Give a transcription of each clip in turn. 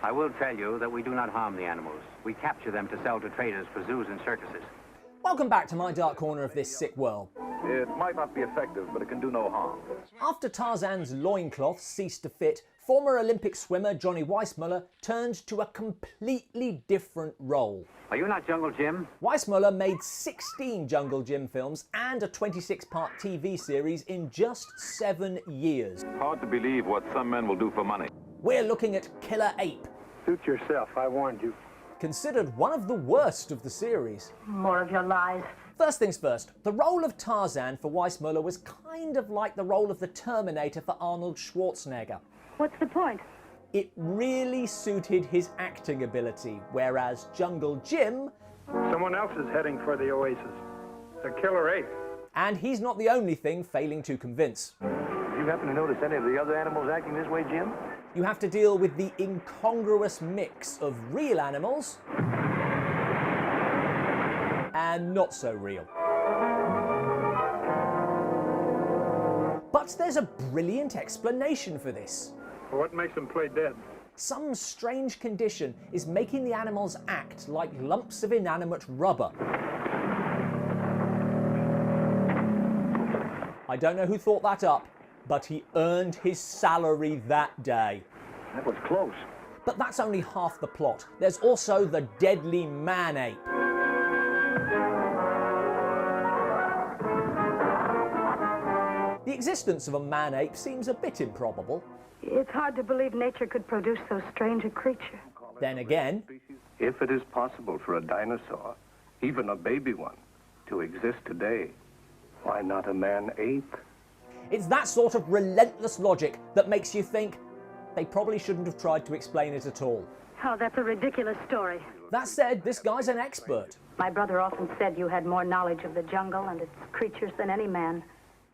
I will tell you that we do not harm the animals. We capture them to sell to traders for zoos and circuses. Welcome back to my dark corner of this sick world. It might not be effective, but it can do no harm. After Tarzan's loincloth ceased to fit, former Olympic swimmer Johnny Weissmuller turned to a completely different role. Are you not Jungle Jim? Weissmuller made 16 Jungle Jim films and a 26-part TV series in just 7 years. Hard to believe what some men will do for money. We're looking at Killer Ape, Suit yourself, I warned you. considered one of the worst of the series. More of your lies. First things first, the role of Tarzan for Weissmuller was kind of like the role of the Terminator for Arnold Schwarzenegger. What's the point? It really suited his acting ability, whereas Jungle Jim, Someone else is heading for the oasis. The Killer Ape. and he's not the only thing failing to convince. You happen to notice any of the other animals acting this way, Jim? You have to deal with the incongruous mix of real animals and not so real. But there's a brilliant explanation for this. What makes them play dead? Some strange condition is making the animals act like lumps of inanimate rubber. I don't know who thought that up, but he earned his salary that day. That was close. But that's only half the plot. There's also the deadly Man-Ape. The existence of a Man-Ape seems a bit improbable. It's hard to believe nature could produce so strange a creature. Then again, If it is possible for a dinosaur, even a baby one, to exist today, why not a man-ape? it's that sort of relentless logic that makes you think they probably shouldn't have tried to explain it at all. Oh, that's a ridiculous story. That said, this guy's an expert. My brother often said you had more knowledge of the jungle and its creatures than any man.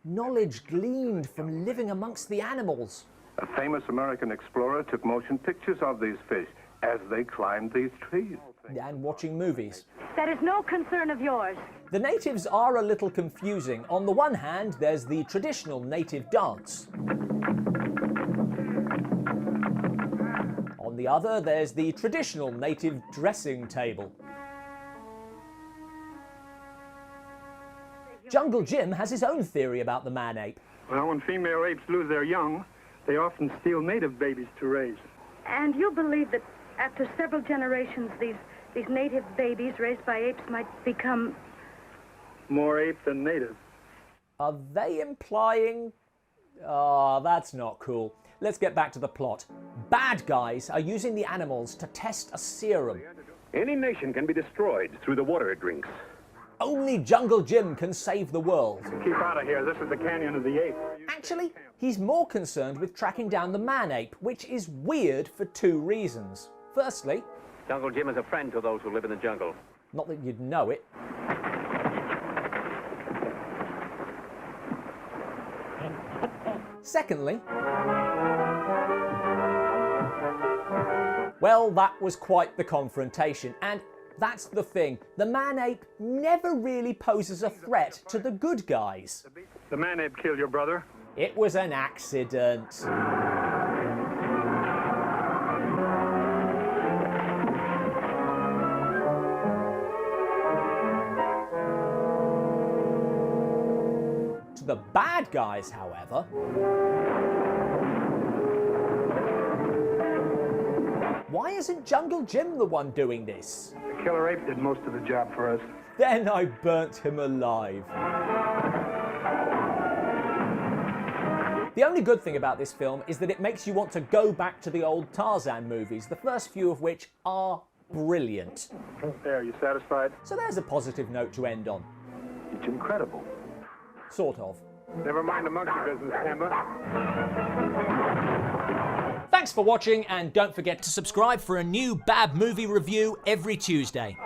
Knowledge gleaned from living amongst the animals. A famous American explorer took motion pictures of these fish as they climbed these trees. And watching movies. That is no concern of yours. The natives are a little confusing. On the one hand, there's the traditional native dance. On the other, there's the traditional native dressing table. Jungle Jim has his own theory about the Man-Ape. Well, when female apes lose their young, they often steal native babies to raise. And you believe that after several generations, these native babies raised by apes might become... More ape than native. Are they implying... Ah, that's not cool. Let's get back to the plot. Bad guys are using the animals to test a serum. Any nation can be destroyed through the water it drinks. Only Jungle Jim can save the world. Keep out of here. This is the Canyon of the Ape. Actually, he's more concerned with tracking down the Man-Ape, which is weird for 2 reasons. Firstly, Jungle Jim is a friend to those who live in the jungle. not that you'd know it. Secondly, well, that was quite the confrontation, and that's the thing. The Man-Ape never really poses a threat to the good guys. The Man-Ape killed your brother? It was an accident. To the bad guys, however, why isn't Jungle Jim the one doing this? The Killer Ape did most of the job for us. Then I burnt him alive. The only good thing about this film is that it makes you want to go back to the old Tarzan movies, the first few of which are brilliant. There, you satisfied? So there's a positive note to end on. It's incredible. Sort of. Never mind the monkey business, Kemba. Thanks for watching, and don't forget to subscribe for a new Bab movie review every Tuesday.